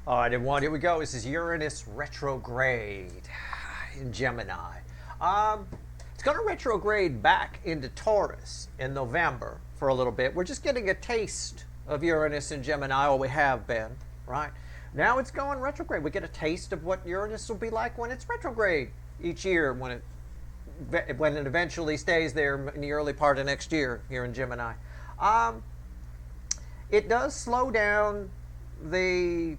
All right, everyone, here we go. This is Uranus Retrograde in Gemini. It's going to retrograde back into Taurus in November for a little bit. We're just getting a taste of Uranus in Gemini, or we have been, right? Now it's going retrograde. We get a taste of what Uranus will be like when it's retrograde each year, when it eventually stays there in the early part of next year here in Gemini. It does slow down the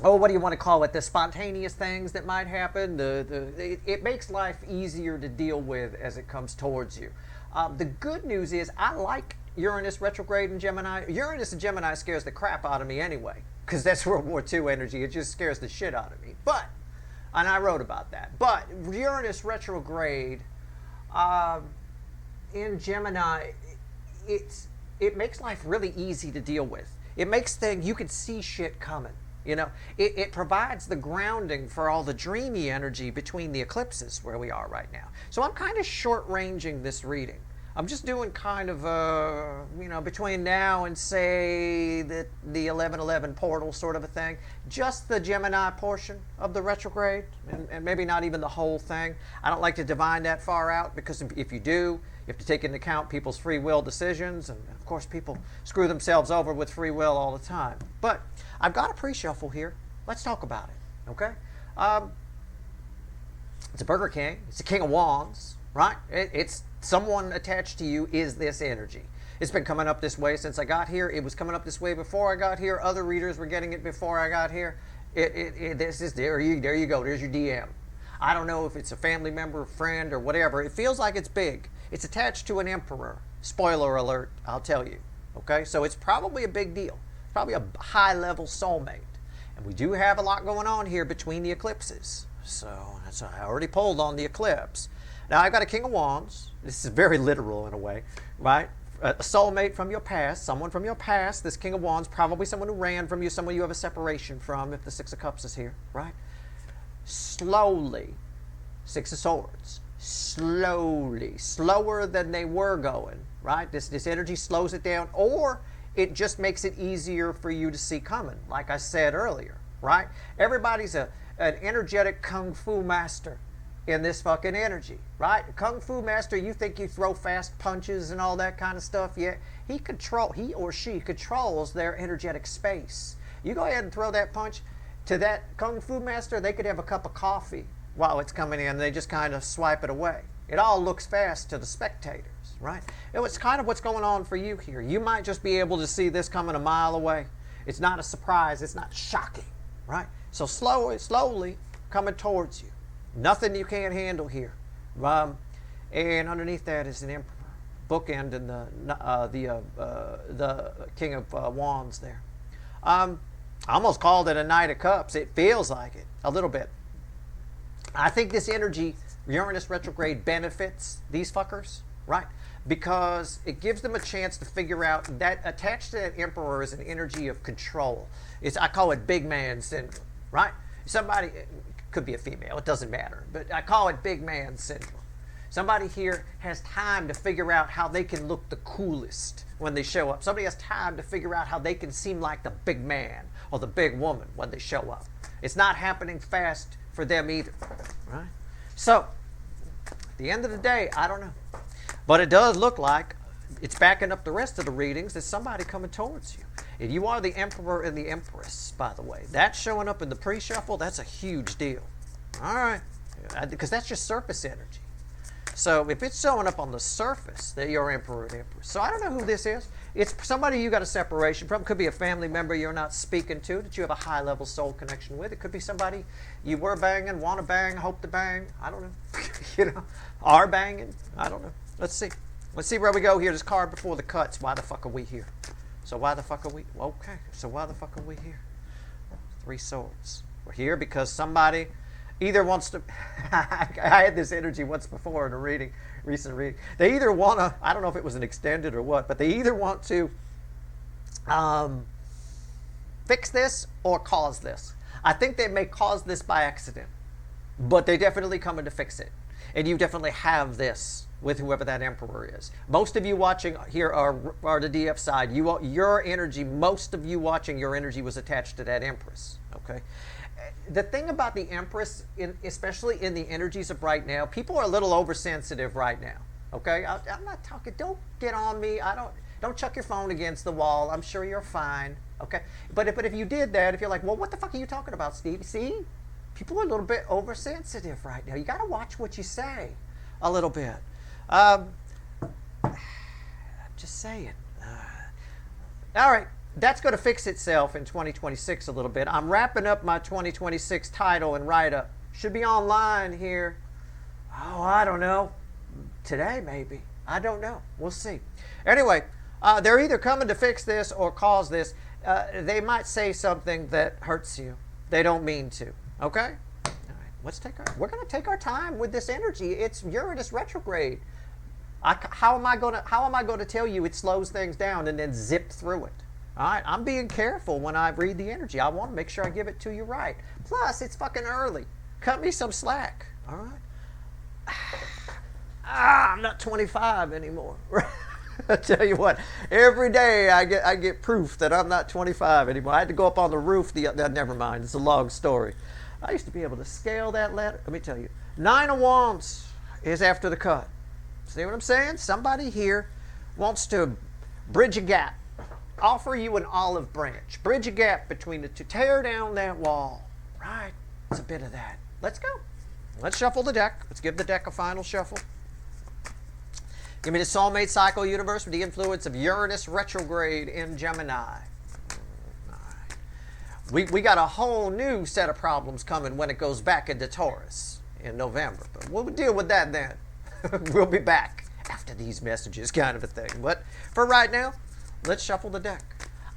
what do you want to call it, the spontaneous things that might happen. It makes life easier to deal with as it comes towards you. The good news is I like Uranus retrograde in Gemini. Uranus in Gemini scares the crap out of me anyway, because that's World War II energy. It just scares the shit out of me. And I wrote about that. But Uranus retrograde in Gemini, it makes life really easy to deal with. It makes things, you can see shit coming. You know, it provides the grounding for all the dreamy energy between the eclipses where we are right now. So I'm kind of short-ranging this reading. I'm just doing kind of, between now and, say, the 11/11 portal sort of a thing. Just the Gemini portion of the retrograde, and maybe not even the whole thing. I don't like to divine that far out, because if you do, you have to take into account people's free will decisions, and of course people screw themselves over with free will all the time. But I've got a pre-shuffle here. Let's talk about it, okay? It's a Burger King. It's a King of Wands, right? It's someone attached to you is this energy. It's been coming up this way since I got here. It was coming up this way before I got here. Other readers were getting it before I got here. There you go. There's your DM. I don't know if it's a family member, friend, or whatever. It feels like it's big. It's attached to an emperor. Spoiler alert, I'll tell you. Okay, so it's probably a big deal. It's probably a high-level soulmate. And we do have a lot going on here between the eclipses. So I already pulled on the eclipse. Now I've got a King of Wands. This is very literal in a way, right? A soulmate from your past, someone from your past. This King of Wands, probably someone who ran from you, someone you have a separation from, if the Six of Cups is here, right? Slowly, Six of Swords, slowly, slower than they were going, right? This energy slows it down, or it just makes it easier for you to see coming, like I said earlier, right? Everybody's an energetic kung fu master in this fucking energy, right? Kung fu master, you think you throw fast punches and all that kind of stuff? Yeah, he or she controls their energetic space. You go ahead and throw that punch to that kung fu master, they could have a cup of coffee while it's coming in. They just kind of swipe it away. It all looks fast to the spectators, right? It's kind of what's going on for you here. You might just be able to see this coming a mile away. It's not a surprise. It's not shocking, right? So slowly coming towards you. Nothing you can't handle here. And underneath that is an emperor, bookending the King of Wands there. I almost called it a Knight of Cups. It feels like it a little bit. I think this energy, Uranus retrograde, benefits these fuckers, right? Because it gives them a chance to figure out that attached to that emperor is an energy of control. I call it big man syndrome, right? Somebody, it could be a female, it doesn't matter, but I call it big man syndrome. Somebody here has time to figure out how they can look the coolest when they show up. Somebody has time to figure out how they can seem like the big man or the big woman when they show up. It's not happening fast for them either, right? So, at the end of the day, I don't know. But it does look like it's backing up the rest of the readings. There's somebody coming towards you. And you are the Emperor and the Empress, by the way. That's showing up in the pre-shuffle. That's a huge deal. All right. Because that's just surface energy. So if it's showing up on the surface, that you're Emperor and Empress. So I don't know who this is. It's somebody you got a separation from. It could be a family member you're not speaking to, that you have a high-level soul connection with. It could be somebody you were banging, want to bang, hope to bang. I don't know. Are banging. I don't know. Let's see. Let's see where we go here. This card before the cuts. Why the fuck are we here? So why the fuck are we? Okay. So why the fuck are we here? Three Swords. We're here because somebody either wants to. I had this energy once before in a recent reading. They either want to. I don't know if it was an extended or what, but they either want to fix this or cause this. I think they may cause this by accident, but they definitely coming to fix it. And you definitely have this with whoever that emperor is. Most of you watching here are the DF side. Your energy, most of you watching, your energy was attached to that empress. Okay. The thing about the empress, especially in the energies of right now, people are a little oversensitive right now. Okay. I'm not talking. Don't get on me. Don't chuck your phone against the wall. I'm sure you're fine. Okay. But if you did that, if you're like, well, what the fuck are you talking about, Steve? See, people are a little bit oversensitive right now. You got to watch what you say a little bit. I'm just saying. All right, that's going to fix itself in 2026 a little bit. I'm wrapping up my 2026 title and write-up. Should be online here. Oh, I don't know. Today, maybe. I don't know. We'll see. Anyway, they're either coming to fix this or cause this. They might say something that hurts you. They don't mean to. Okay? All right, we're going to take our time with this energy. It's Uranus retrograde. How am I going to tell you it slows things down and then zip through it? All right, I'm being careful when I read the energy. I want to make sure I give it to you right. Plus, it's fucking early. Cut me some slack. All right. I'm not 25 anymore. I tell you what, every day I get proof that I'm not 25 anymore. I had to go up on the roof. Never mind. It's a long story. I used to be able to scale that ladder. Let me tell you, 9 of Wands is after the cut. See what I'm saying? Somebody here wants to bridge a gap, offer you an olive branch, bridge a gap between the two, tear down that wall. Right? It's a bit of that. Let's go. Let's shuffle the deck. Let's give the deck a final shuffle. Give me the soulmate cycle universe with the influence of Uranus retrograde in Gemini. We got a whole new set of problems coming when it goes back into Taurus in November. But we'll deal with that then. We'll be back after these messages, kind of a thing. But for right now, let's shuffle the deck.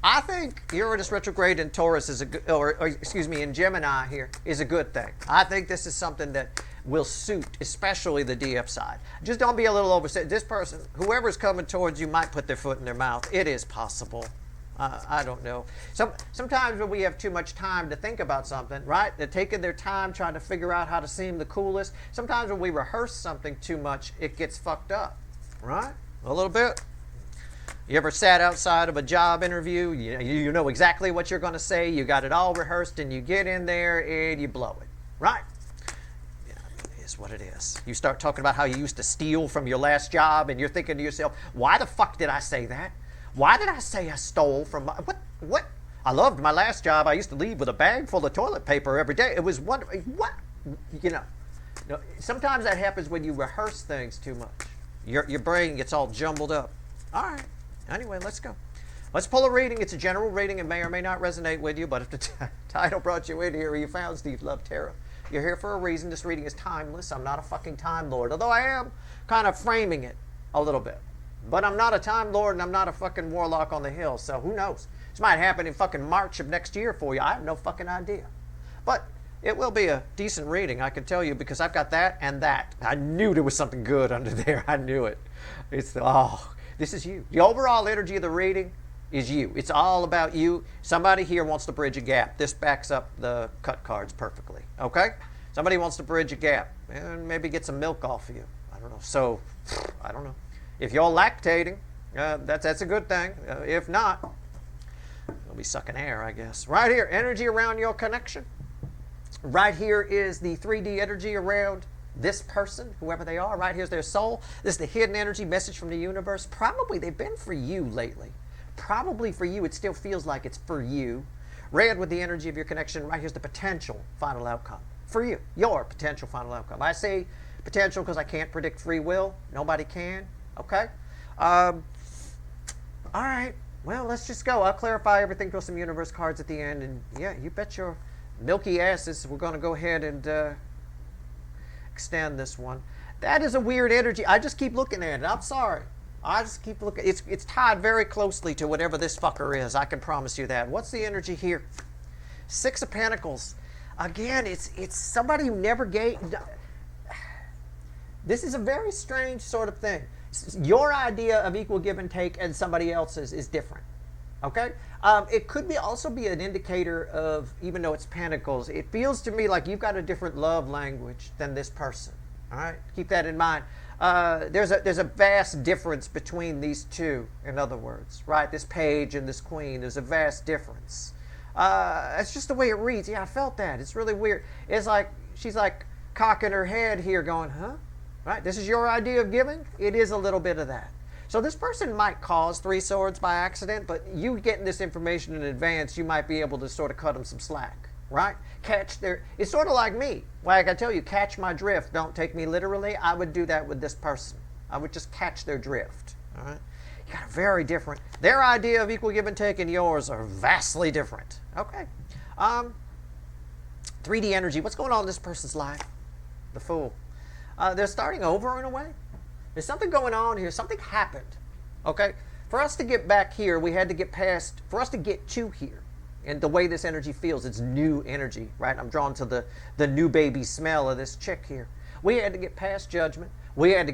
I think Uranus retrograde in Taurus is in Gemini here is a good thing. I think this is something that will suit, especially the DF side. Just don't be a little overset. This person, whoever's coming towards you, might put their foot in their mouth. It is possible. I don't know. Sometimes when we have too much time to think about something, right? They're taking their time trying to figure out how to seem the coolest. Sometimes when we rehearse something too much, it gets fucked up, right? A little bit. You ever sat outside of a job interview? You know exactly what you're going to say. You got it all rehearsed, and you get in there and you blow it, right? Yeah, it is what it is. You start talking about how you used to steal from your last job, and you're thinking to yourself, why the fuck did I say that? Why did I say I stole from my... What? I loved my last job. I used to leave with a bag full of toilet paper every day. It was wonderful. What? Sometimes that happens when you rehearse things too much. Your brain gets all jumbled up. All right. Anyway, let's go. Let's pull a reading. It's a general reading. It may or may not resonate with you, but if the title brought you in here or you found Steve Love Tarot, you're here for a reason. This reading is timeless. I'm not a fucking Time Lord, although I am kind of framing it a little bit. But I'm not a Time Lord and I'm not a fucking warlock on the hill, so who knows? This might happen in fucking March of next year for you. I have no fucking idea. But it will be a decent reading, I can tell you, because I've got that and that. I knew there was something good under there. I knew it. This is you. The overall energy of the reading is you. It's all about you. Somebody here wants to bridge a gap. This backs up the cut cards perfectly. Okay? Somebody wants to bridge a gap and maybe get some milk off of you. I don't know. So, I don't know. If you're lactating, that's a good thing. If not, you'll be sucking air, I guess. Right here, energy around your connection. Right here is the 3D energy around this person, whoever they are. Right here's their soul. This is the hidden energy message from the universe. Probably they've been for you lately. Probably for you, it still feels like it's for you. Red with the energy of your connection. Right here's the potential final outcome. For you, your potential final outcome. I say potential because I can't predict free will. Nobody can. Okay? All right. Well, let's just go. I'll clarify everything through some universe cards at the end. And yeah, you bet your milky asses we're going to go ahead and extend this one. That is a weird energy. I just keep looking at it. I'm sorry. I just keep looking. It's tied very closely to whatever this fucker is. I can promise you that. What's the energy here? 6 of Pentacles. Again, it's somebody who never gave... This is a very strange sort of thing. Your idea of equal give and take and somebody else's is different. Okay? It could also be an indicator of, even though it's Pentacles, it feels to me like you've got a different love language than this person. All right, keep that in mind. There's a vast difference between these two. In other words, right? This page and this queen. There's a vast difference. It's just the way it reads. Yeah, I felt that. It's really weird. It's like she's like cocking her head here, going, "Huh? Right? This is your idea of giving." It is a little bit of that. So this person might cause 3 swords by accident, but you getting this information in advance, you might be able to sort of cut them some slack, right? Catch their, it's sort of like me. Like I tell you, catch my drift. Don't take me literally. I would do that with this person. I would just catch their drift, all right? You got a very different, their idea of equal give and take and yours are vastly different. Okay. 3D energy. What's going on in this person's life? The Fool. They're starting over in a way. There's something going on here. Something happened. Okay? For us to get back here, we had to get past, for us to get to here. And the way this energy feels, it's new energy, right? I'm drawn to the new baby smell of this chick here. We had to get past judgment. We had to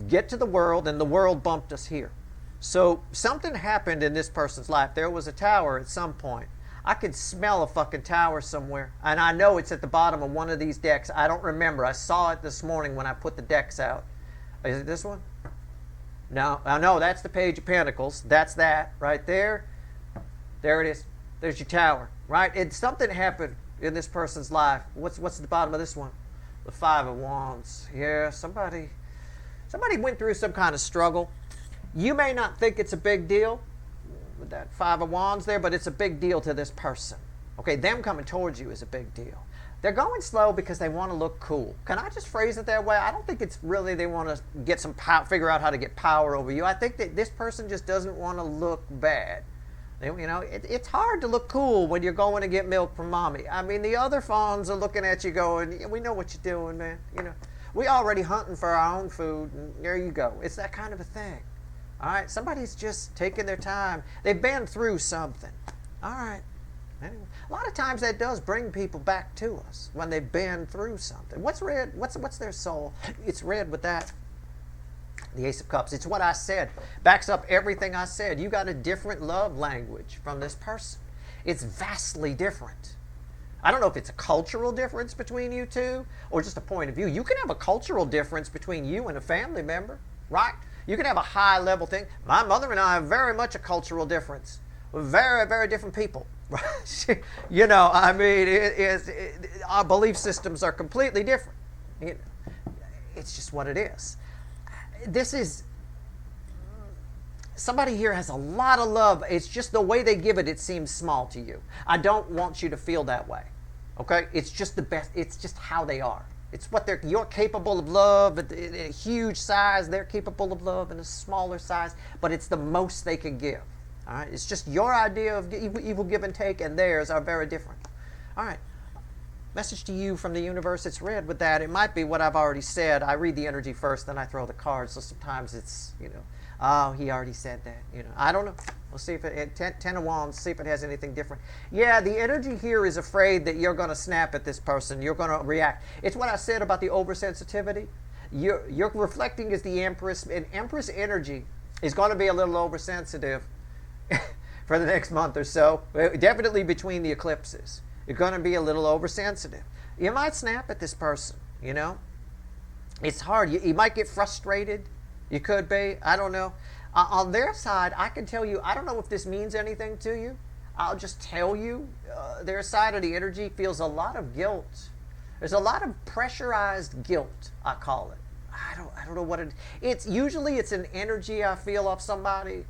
get to the world, and the world bumped us here. So something happened in this person's life. There was a tower at some point. I could smell a fucking tower somewhere. And I know it's at the bottom of one of these decks. I don't remember. I saw it this morning when I put the decks out. Is it this one? No, no, that's the Page of Pentacles. That's that right there. There it is. There's your tower, right? And something happened in this person's life. What's at the bottom of this one? The Five of Wands. Yeah, somebody went through some kind of struggle. You may not think it's a big deal with that Five of Wands there, but it's a big deal to this person. Okay, them coming towards you is a big deal. They're going slow because they want to look cool. Can I just phrase it that way? I don't think it's really they want to get some power, figure out how to get power over you. I think that this person just doesn't want to look bad. You know, it's hard to look cool when you're going to get milk from mommy. I mean, the other fawns are looking at you going, we know what you're doing, man. You know, we already hunting for our own food, and there you go. It's that kind of a thing. All right, somebody's just taking their time. They've been through something. All right. Anyway, a lot of times that does bring people back to us when they've been through something. What's red? What's their soul? It's red with that. The Ace of Cups. It's what I said. Backs up everything I said. You got a different love language from this person. It's vastly different. I don't know if it's a cultural difference between you two or just a point of view. You can have a cultural difference between you and a family member, right? You can have a high level thing. My mother and I have very much a cultural difference. We're very, very different people. You know, I mean, our belief systems are completely different. It's just what it is. This is, somebody here has a lot of love. It's just the way they give it, it seems small to you. I don't want you to feel that way. Okay? It's just the best. It's just how they are. It's what you're capable of love at a huge size. They're capable of love in a smaller size, but it's the most they can give. All right? It's just your idea of evil give and take and theirs are very different. All right. Message to you from the universe. It's red with that. It might be what I've already said. I read the energy first, then I throw the cards. So sometimes it's, you know, oh, he already said that. You know, I don't know. We'll see if it, 10 of Wands, see if it has anything different. Yeah, the energy here is afraid that you're going to snap at this person. You're going to react. It's what I said about the oversensitivity. You're reflecting as the Empress, and Empress energy is going to be a little oversensitive for the next month or so. Definitely between the eclipses. You're going to be a little oversensitive. You might snap at this person, you know. It's hard. You might get frustrated. You could be. I don't know. On their side, I can tell you, I don't know if this means anything to you. I'll just tell you, their side of the energy feels a lot of guilt. There's a lot of pressurized guilt, I call it. I don't know what it's usually it's an energy I feel off somebody,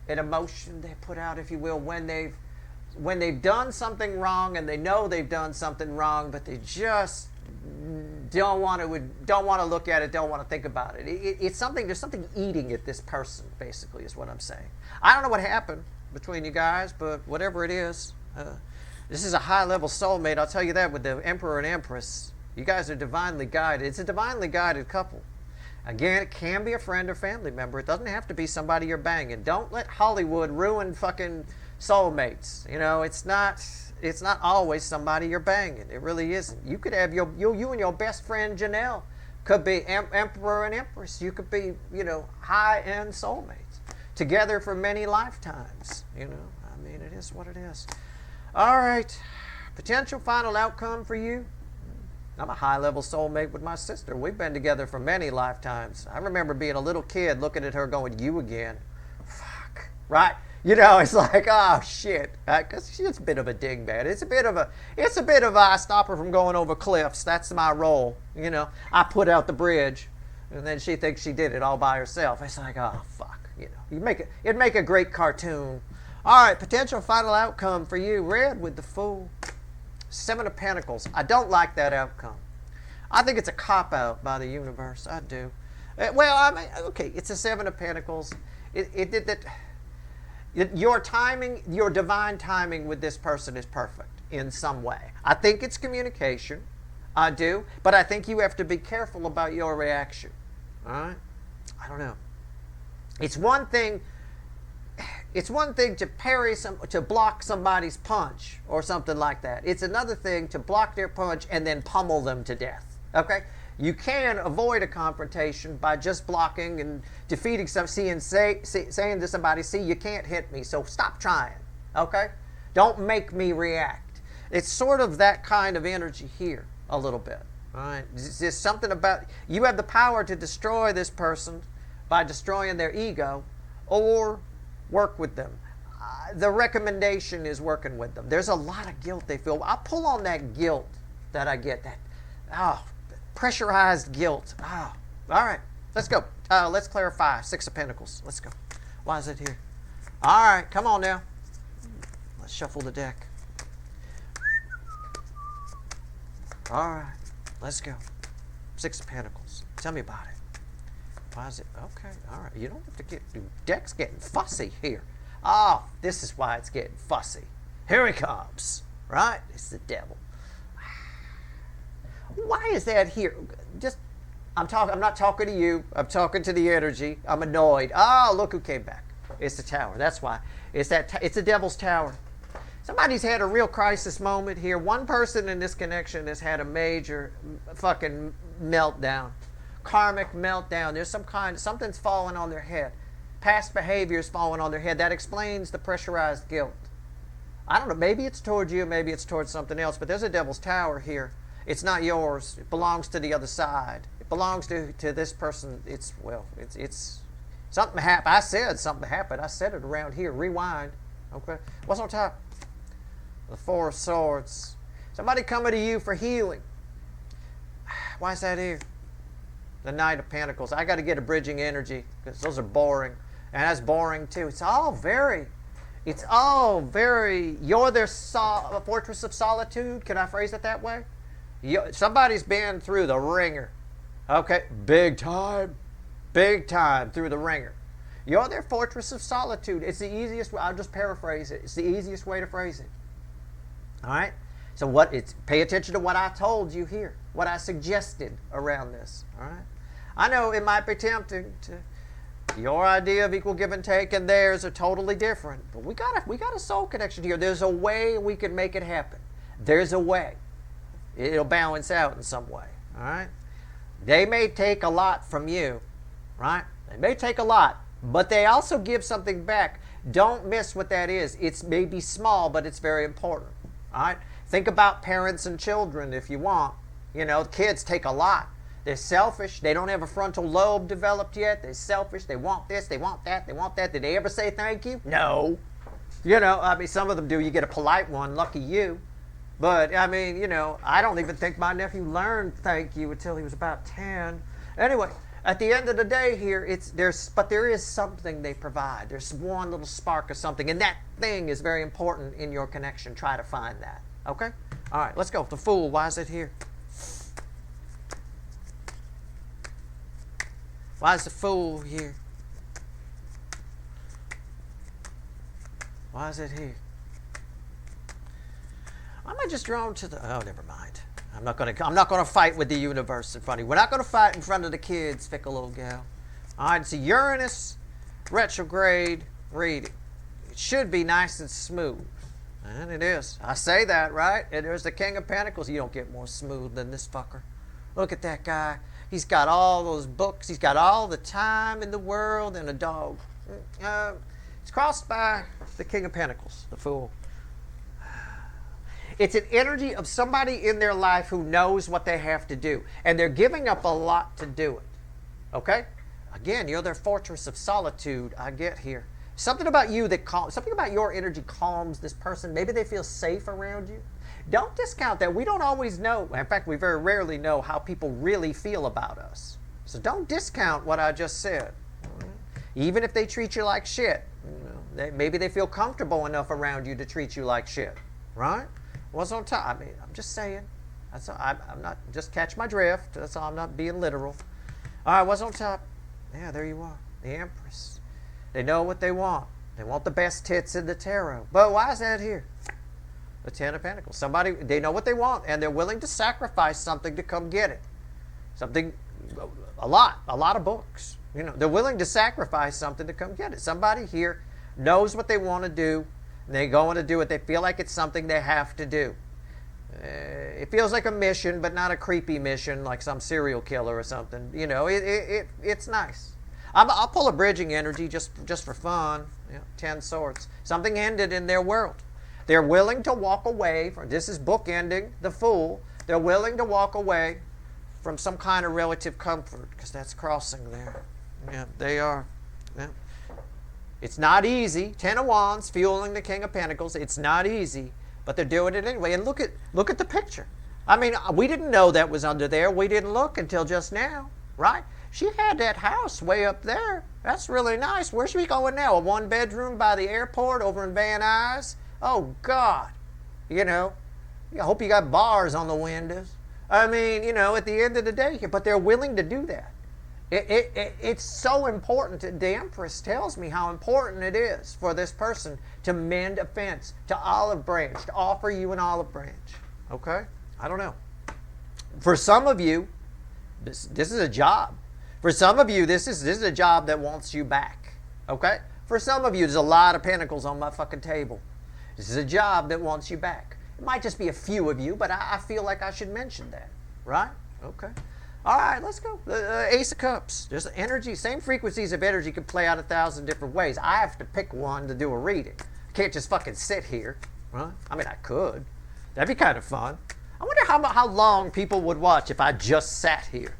an emotion they put out, if you will, when they've done something wrong and they know they've done something wrong, but they just don't want to look at it, don't want to think about it. It's something, there's something eating at this person, basically, is what I'm saying. I don't know what happened between you guys, but whatever it is, this is a high-level soulmate, I'll tell you that, with the Emperor and Empress. You guys are divinely guided. It's a divinely guided couple. Again, it can be a friend or family member. It doesn't have to be somebody you're banging. Don't let Hollywood ruin fucking soulmates. You know, it's not always somebody you're banging. It really isn't. You could have you and your best friend Janelle could be Emperor and Empress. You could be, you know, high-end soulmates together for many lifetimes. You know, I mean, it is what it is. All right, potential final outcome for you. I'm a high-level soulmate with my sister. We've been together for many lifetimes. I remember being a little kid looking at her going, you again. Fuck. Right? You know, it's like, oh, shit. Because she's a bit of a dingbat. It's a bit of I stop her from going over cliffs. That's my role. You know, I put out the bridge. And then she thinks she did it all by herself. It's like, oh, fuck. You know, it'd make a great cartoon. All right, potential final outcome for you. Red with the Fool. 7 of Pentacles. I don't like that outcome. I think it's a cop-out by the universe. I do. Well, I mean, okay, it's a 7 of Pentacles. Your timing, your divine timing with this person is perfect in some way. I think it's communication. I do. But I think you have to be careful about your reaction. All right? I don't know. It's one thing to block somebody's punch or something like that. It's another thing to block their punch and then pummel them to death. Okay? You can avoid a confrontation by just blocking and defeating saying to somebody, see, you can't hit me, so stop trying. Okay? Don't make me react. It's sort of that kind of energy here a little bit. All right? There's something about, you have the power to destroy this person by destroying their ego, or work with them. The recommendation is working with them. There's a lot of guilt they feel. I pull on that guilt that I get. That pressurized guilt. All right, let's go. Let's clarify. 6 of Pentacles. Let's go. Why is it here? All right, come on now. Let's shuffle the deck. All right, let's go. 6 of Pentacles. Tell me about it. Why is it? Okay, all right. You don't have to get... The deck's getting fussy here. Oh, this is why it's getting fussy. Here he comes. Right? It's the devil. Why is that here? I'm not talking to you. I'm talking to the energy. I'm annoyed. Oh, look who came back. It's the Tower. That's why. It's the devil's tower. Somebody's had a real crisis moment here. One person in this connection has had a major fucking meltdown. Karmic meltdown. There's something's falling on their head. Past behavior's falling on their head. That explains the pressurized guilt. I don't know, maybe it's towards you, maybe it's towards something else, but there's a devil's tower here. It's not yours. It belongs to the other side. It belongs to this person. It's something happened. I said something happened. I said it around here. Rewind. Okay. What's on top? The 4 of Swords. Somebody coming to you for healing. Why is that here? The Knight of Pentacles. I got to get a bridging energy because those are boring. And that's boring too. It's all very, you're their fortress of solitude. Can I phrase it that way? Somebody's been through the ringer. Okay, big time through the ringer. You're their fortress of solitude. It's the easiest way. I'll just paraphrase it. It's the easiest way to phrase it. All right? So pay attention to what I told you here, what I suggested around this. All right? I know it might be tempting to, your idea of equal give and take and theirs are totally different, but we got a soul connection here. There's a way we can make it happen. There's a way. It'll balance out in some way. All right? They may take a lot from you, right? They may take a lot, but they also give something back. Don't miss what that is. It's maybe small, but it's very important. All right? Think about parents and children if you want. You know, kids take a lot. They're selfish. They don't have a frontal lobe developed yet. They're selfish. They want this. They want that. They want that. Did they ever say thank you? No. You know, I mean, some of them do. You get a polite one. Lucky you. But, I mean, you know, I don't even think my nephew learned thank you until he was about 10. Anyway, at the end of the day here, but there is something they provide. There's one little spark of something. And that thing is very important in your connection. Try to find that. Okay? All right, let's go. The Fool. Why is it here? Why is the Fool here? Why is it here? Am I just drawn to the... Oh, never mind. I'm not gonna fight with the universe in front of you. We're not gonna fight in front of the kids, fickle little gal. All right, it's a Uranus Retrograde reading. It should be nice and smooth. And it is. I say that, right? And there's the King of Pentacles. You don't get more smooth than this fucker. Look at that guy. He's got all those books. He's got all the time in the world and a dog. It's crossed by the King of Pentacles, the Fool. It's an energy of somebody in their life who knows what they have to do, and they're giving up a lot to do it. Okay? Again, you're their fortress of solitude. I get here. Something about you something about your energy calms this person. Maybe they feel safe around you. Don't discount that. We don't always know. In fact, we very rarely know how people really feel about us. So don't discount what I just said. Even if they treat you like shit, maybe they feel comfortable enough around you to treat you like shit, right? What's on top? I mean, I'm just saying. That's all, I'm not, just catch my drift. That's all. I'm not being literal. All right, what's on top? Yeah, there you are. The Empress. They know what they want. They want the best tits in the tarot. But why is that here? The Ten of Pentacles. They know what they want, and they're willing to sacrifice something to come get it. A lot of books. They're willing to sacrifice something to come get it. Somebody here knows what they want to do, and they're going to do it. They feel like it's something they have to do. It feels like a mission, but not a creepy mission like some serial killer or something. It's nice. I'll pull a bridging energy just for fun. 10 swords. Something ended in their world. They're willing to walk away from, this is bookending the Fool. They're willing to walk away from some kind of relative comfort, because that's crossing there. Yeah, they are. Yeah. It's not easy. 10 of Wands fueling the King of Pentacles. It's not easy, but they're doing it anyway. And look at the picture. I mean, we didn't know that was under there. We didn't look until just now, right? She had that house way up there. That's really nice. Where's she going now? A 1-bedroom by the airport over in Van Nuys? Oh, God. I hope you got bars on the windows. I mean, at the end of the day, but they're willing to do that. It's so important. The Empress tells me how important it is for this person to mend a fence, to olive branch, to offer you an olive branch. Okay? I don't know. For some of you, this is a job. For some of you, this is a job that wants you back. Okay? For some of you, there's a lot of pentacles on my fucking table. This is a job that wants you back. It might just be a few of you, but I feel like I should mention that. Right? Okay. All right, let's go. Ace of Cups. There's energy. Same frequencies of energy can play out 1,000 different ways. I have to pick one to do a reading. I can't just fucking sit here. Right? I mean, I could. That'd be kind of fun. I wonder how long people would watch if I just sat here.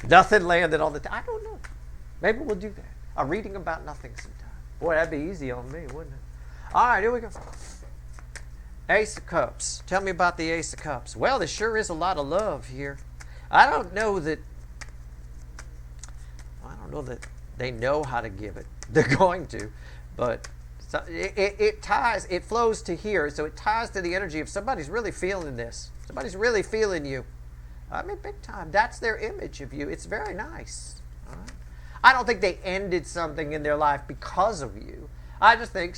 Nothing landed on the I don't know. Maybe we'll do that. A reading about nothing sometime. Boy, that'd be easy on me, wouldn't it? All right, here we go. Ace of Cups. Tell me about the Ace of Cups. Well, there sure is a lot of love here. I don't know that they know how to give it. They're going to, but it flows to here, so it ties to the energy of somebody's really feeling this. Somebody's really feeling you. I mean, big time. That's their image of you. It's very nice. All right? I don't think they ended something in their life because of you. I just think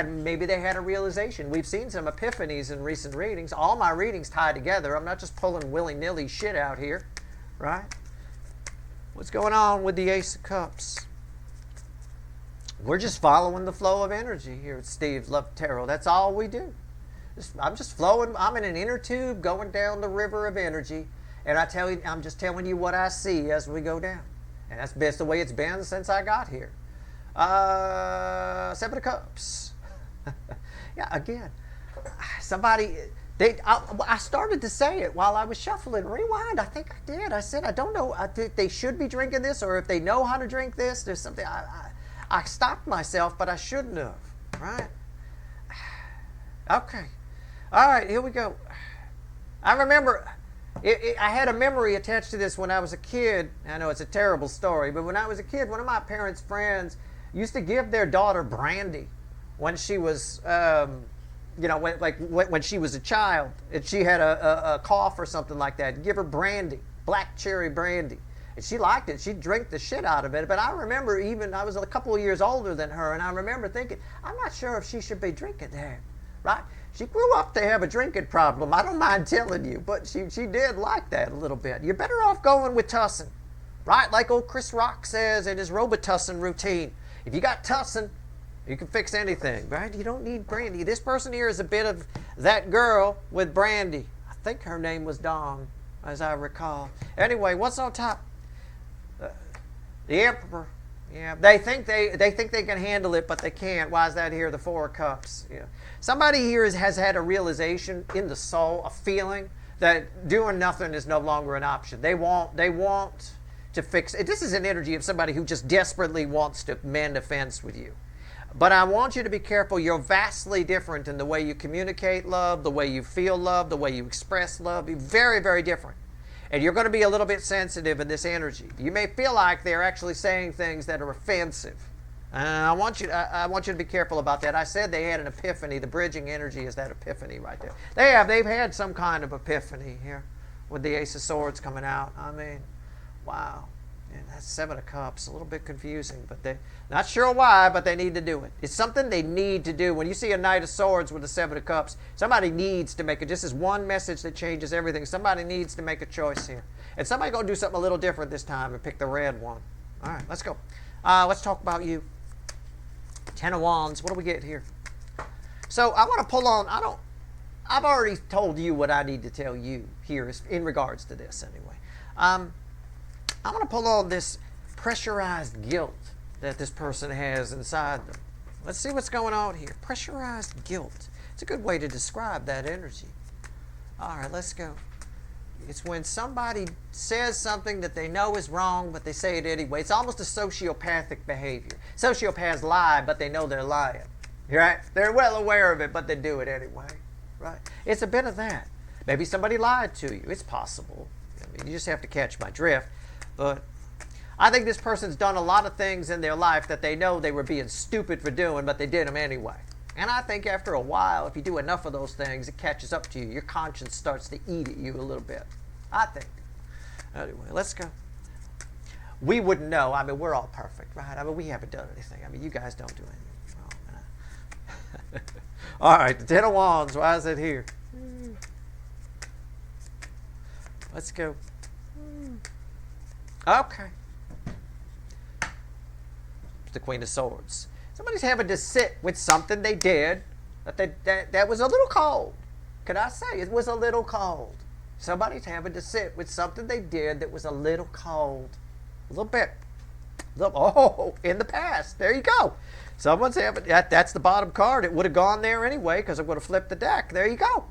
maybe they had a realization. We've seen some epiphanies in recent readings. All my readings tie together. I'm not just pulling willy-nilly shit out here, right? What's going on with the Ace of Cups? We're just following the flow of energy here at Steve's Love Tarot. That's all we do. I'm just flowing. I'm in an inner tube going down the river of energy, and I'm just telling you what I see as we go down. And that's best the way it's been since I got here. 7 of Cups. Yeah, again, I started to say it while I was shuffling. Rewind, I think I did. I said, I don't know if they should be drinking this or if they know how to drink this. There's something, I stopped myself, but I shouldn't have, right? Okay. All right, here we go. I remember, I had a memory attached to this when I was a kid. I know it's a terrible story, but when I was a kid, one of my parents' friends used to give their daughter brandy when she was, when she was a child, and she had a cough or something like that. Give her brandy, black cherry brandy. And she liked it. She'd drink the shit out of it. But I remember I was a couple of years older than her, and I remember thinking, I'm not sure if she should be drinking that, right? She grew up to have a drinking problem. I don't mind telling you, but she did like that a little bit. You're better off going with tussin, right? Like old Chris Rock says in his Robitussin routine. If you got tussin, you can fix anything, right? You don't need brandy. This person here is a bit of that girl with brandy. I think her name was Dawn, as I recall. Anyway, what's on top? The Emperor. Yeah, they think they can handle it, but they can't. Why is that here? The Four of Cups. Yeah. Somebody here has had a realization in the soul, a feeling that doing nothing is no longer an option. They want to fix it. This is an energy of somebody who just desperately wants to mend a fence with you. But I want you to be careful. You're vastly different in the way you communicate love, the way you feel love, the way you express love. You're very, very different. And you're going to be a little bit sensitive in this energy. You may feel like they're actually saying things that are offensive. And I want you to be careful about that. I said they had an epiphany. The bridging energy is that epiphany right there. They've had some kind of epiphany here with the Ace of Swords coming out. I mean, wow. And that's Seven of Cups. A little bit confusing, but they're not sure why, but they need to do it. It's something they need to do. When you see a Knight of Swords with the Seven of Cups, somebody needs to make it. This is one message that changes everything. Somebody needs to make a choice here. And somebody's going to do something a little different this time and pick the red one. All right, let's go. Let's talk about you. Ten of Wands. What do we get here? So I want to pull on. I've already told you what I need to tell you here in regards to this anyway. I want to pull on this pressurized guilt that this person has inside them. Let's see what's going on here. Pressurized guilt. It's a good way to describe that energy. All right, let's go. It's when somebody says something that they know is wrong, but they say it anyway. It's almost a sociopathic behavior. Sociopaths lie, but they know they're lying. Right? They're well aware of it, but they do it anyway. Right? It's a bit of that. Maybe somebody lied to you. It's possible. I mean, you just have to catch my drift. But I think this person's done a lot of things in their life that they know they were being stupid for doing, but they did them anyway. And I think after a while, if you do enough of those things, it catches up to you. Your conscience starts to eat at you a little bit. I think. Anyway, let's go. We wouldn't know. I mean, we're all perfect, right? I mean, we haven't done anything. I mean, you guys don't do anything wrong. All right, the Ten of Wands. Why is it here? Let's go. Okay. The Queen of Swords. Somebody's having to sit with something they did that was a little cold. Could I say it was a little cold? Somebody's having to sit with something they did that was a little cold. A little bit. Oh, in the past. There you go. Someone's having, that's the bottom card. It would have gone there anyway because it would have flipped the deck. There you go.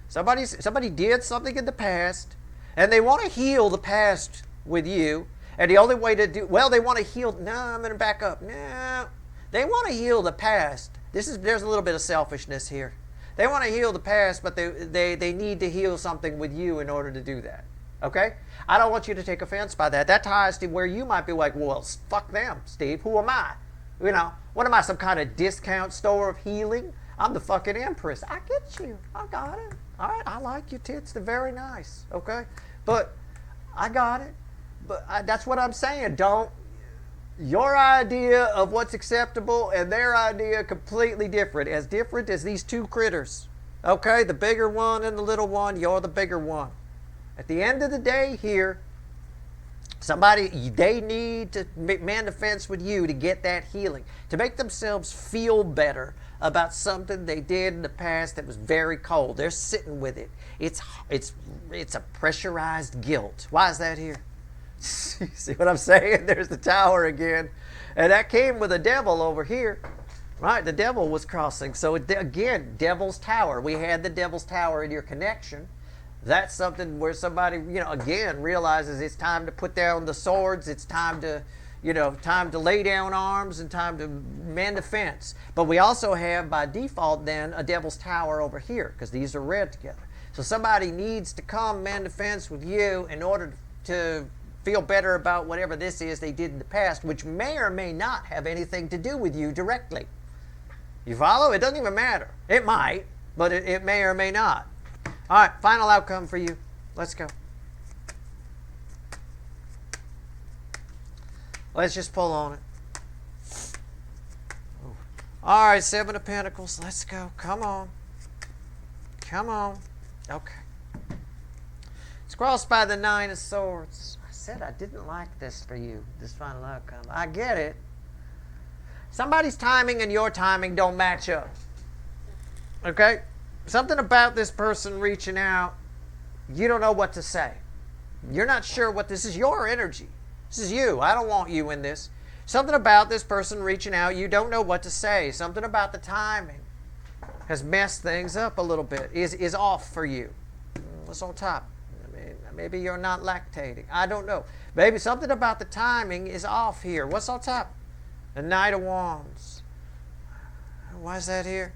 Somebody did something in the past, and they want to heal the past with you. And the only way to do, well, they want to heal, no, I'm going to back up. No, they want to heal the past. There's a little bit of selfishness here. They want to heal the past, but they need to heal something with you in order to do that. Okay? I don't want you to take offense by that. That ties to where you might be like, well, fuck them, Steve. Who am I? You know, what am I, some kind of discount store of healing? I'm the fucking empress. I get you. I got it. All right, I like your tits. They're very nice. Okay? But I got it. But that's what I'm saying. Your idea of what's acceptable and their idea completely different. As different as these two critters. Okay? The bigger one and the little one. You're the bigger one. At the end of the day here, they need to mend a fence with you to get that healing. To make themselves feel better about something they did in the past that was very cold. They're sitting with it. It's a pressurized guilt. Why is that here? See what I'm saying? There's the Tower again. And that came with a devil over here. Right? The devil was crossing. So again, Devil's Tower. We had the Devil's Tower in your connection. That's something where somebody, again, realizes it's time to put down the swords. It's time to, time to lay down arms and time to mend a fence. But we also have, by default, then, a Devil's Tower over here because these are red together. So somebody needs to come mend a fence with you in order to feel better about whatever this is they did in the past, which may or may not have anything to do with you directly. You follow? It doesn't even matter. It might, but it may or may not. All right, final outcome for you. Let's go. Let's just pull on it. All right, Seven of Pentacles. Let's go. Come on. Come on. Okay. It's crossed by the Nine of Swords. I said I didn't like this for you, this final outcome. I get it. Somebody's timing and your timing don't match up. Okay? Something about this person reaching out, you don't know what to say. You're not sure what this is. Your energy. This is you. I don't want you in this. Something about this person reaching out, you don't know what to say. Something about the timing has messed things up a little bit, is off for you. What's on top? I mean, maybe you're not lactating. I don't know. Maybe something about the timing is off here. What's on top? The Knight of Wands. Why is that here?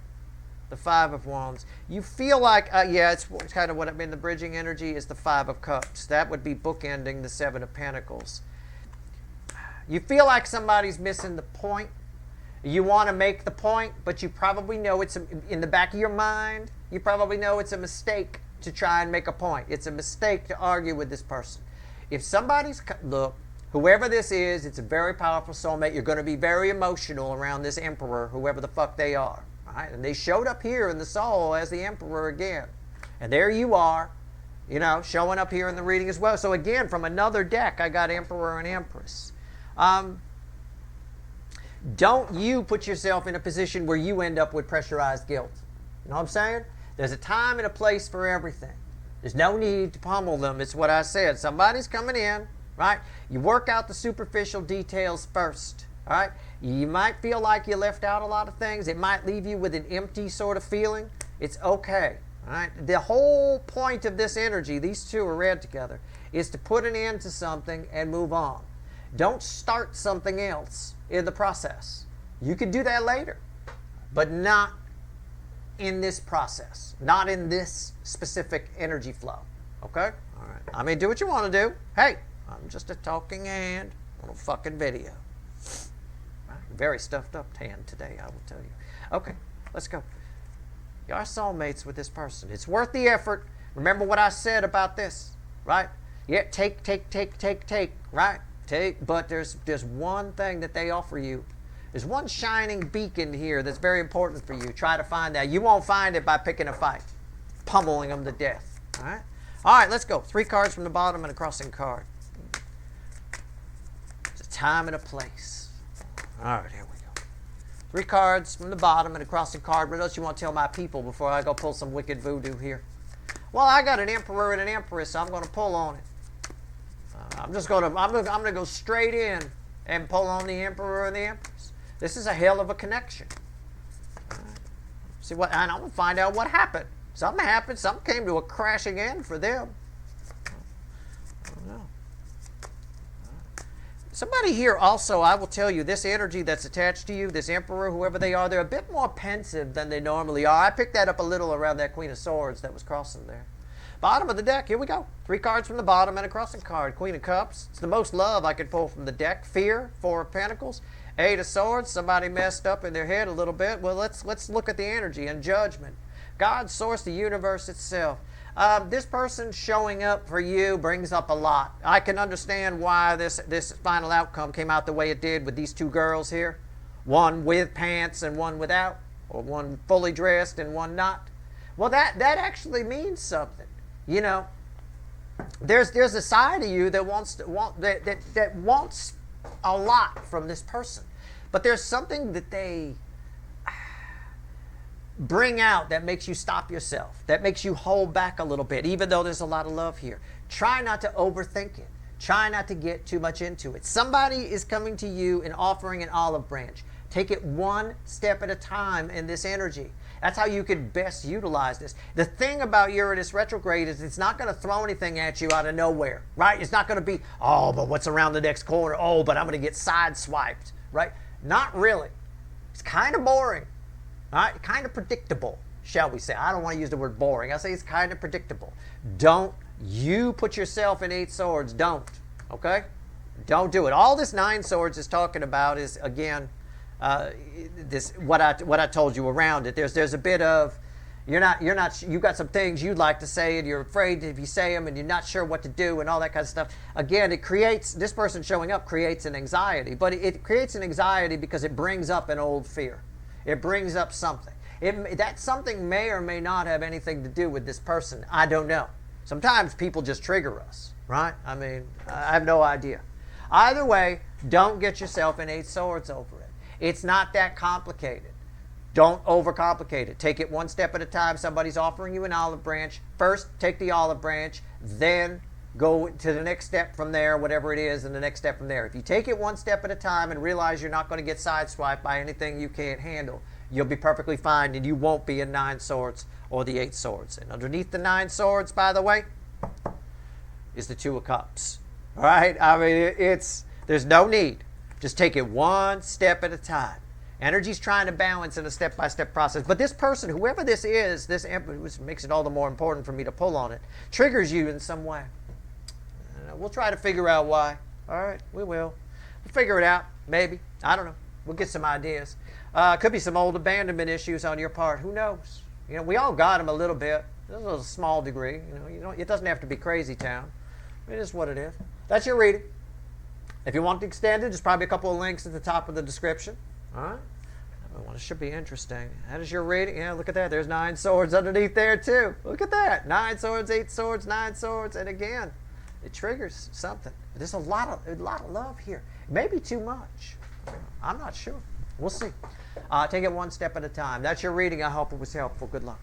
The Five of Wands. You feel like, yeah, it's kind of what I mean. The bridging energy is the Five of Cups. That would be bookending the Seven of Pentacles. You feel like somebody's missing the point. You want to make the point, but you probably know it's in the back of your mind. You probably know it's a mistake to try and make a point. It's a mistake to argue with this person. If somebody's, look, whoever this is, it's a very powerful soulmate. You're going to be very emotional around this Emperor, whoever the fuck they are. Right? And they showed up here in the soul as the Emperor again. And there you are, you know, showing up here in the reading as well. So again, from another deck, I got Emperor and Empress. Don't you put yourself in a position where you end up with pressurized guilt. You know what I'm saying? There's a time and a place for everything. There's no need to pummel them. It's what I said. Somebody's coming in, right? You work out the superficial details first, all right? You might feel like you left out a lot of things. It might leave you with an empty sort of feeling. It's okay, all right? The whole point of this energy, these two are read together, is to put an end to something and move on. Don't start something else in the process. You could do that later, but not in this process, not in this specific energy flow. Okay? All right. I mean, do what you want to do. Hey, I'm just a talking hand on a fucking video. Right? Very stuffed up hand today, I will tell you. Okay, let's go. You are soulmates with this person. It's worth the effort. Remember what I said about this, right? Yeah, take, right? Take, but there's one thing that they offer you. There's one shining beacon here that's very important for you. Try to find that. You won't find it by picking a fight, pummeling them to death. All right? All right, let's go. 3 cards from the bottom and a crossing card. It's a time and a place. All right, here we go. 3 cards from the bottom and a crossing card. What else you want to tell my people before I go pull some wicked voodoo here? Well, I got an Emperor and an Empress, so I'm going to pull on it. I'm gonna go straight in and pull on the Emperor and the Empress. This is a hell of a connection. See what? And I'm gonna find out what happened. Something happened. Something came to a crashing end for them. I don't know. Somebody here also, I will tell you, this energy that's attached to you, this Emperor, whoever they are, they're a bit more pensive than they normally are. I picked that up a little around that Queen of Swords that was crossing there. Bottom of the deck, here we go. 3 cards from the bottom and a crossing card. Queen of Cups. It's the most love I could pull from the deck. Fear, 4 of Pentacles. 8 of Swords. Somebody messed up in their head a little bit. Well, let's look at the energy and judgment. God, source, the universe itself. This person showing up for you brings up a lot. I can understand why this final outcome came out the way it did with these 2 girls here. One with pants and one without, or one fully dressed and one not. Well, that actually means something. You know, there's a side of you that wants a lot from this person, but there's something that they bring out that makes you stop yourself, that makes you hold back a little bit, even though there's a lot of love here. Try not to overthink it. Try not to get too much into it. Somebody is coming to you and offering an olive branch. Take it one step at a time in this energy. That's how you can best utilize this. The thing about Uranus retrograde is it's not going to throw anything at you out of nowhere, right? It's not going to be, oh, but what's around the next corner? Oh, but I'm going to get sideswiped, right? Not really. It's kind of boring, all right? Kind of predictable, shall we say. I don't want to use the word boring. I say it's kind of predictable. Don't you put yourself in 8 swords. Don't, okay? Don't do it. All this 9 swords is talking about is, again, what I told you around it. There's a bit of you got some things you'd like to say and you're afraid if you say them and you're not sure what to do and all that kind of stuff. Again, it creates, this person showing up creates an anxiety, but it creates an anxiety because it brings up an old fear. It brings up something. That something may or may not have anything to do with this person. I don't know. Sometimes people just trigger us, right? I mean, I have no idea. Either way, don't get yourself in 8 swords over it. It's not that complicated. Don't overcomplicate it. Take it one step at a time. Somebody's offering you an olive branch. First, take the olive branch. Then go to the next step from there, whatever it is, and the next step from there. If you take it one step at a time and realize you're not going to get sideswiped by anything you can't handle, you'll be perfectly fine, and you won't be in 9 swords or the 8 swords. And underneath the 9 swords, by the way, is the 2 of cups. All right? I mean, there's no need. Just take it one step at a time. Energy's trying to balance in a step-by-step process. But this person, whoever this is, this emperor, which makes it all the more important for me to pull on it, triggers you in some way. We'll try to figure out why. All right, we will. We'll figure it out, maybe. I don't know. We'll get some ideas. Could be some old abandonment issues on your part. Who knows? You know, we all got them a little bit. A little small degree. You know, it doesn't have to be crazy town. It is what it is. That's your reading. If you want to extend it, there's probably a couple of links at the top of the description. All right? Well, it should be interesting. That is your reading. Yeah, look at that. There's 9 swords underneath there, too. Look at that. 9 swords, 8 swords, 9 swords. And again, it triggers something. There's a lot of love here. Maybe too much. I'm not sure. We'll see. Take it one step at a time. That's your reading. I hope it was helpful. Good luck.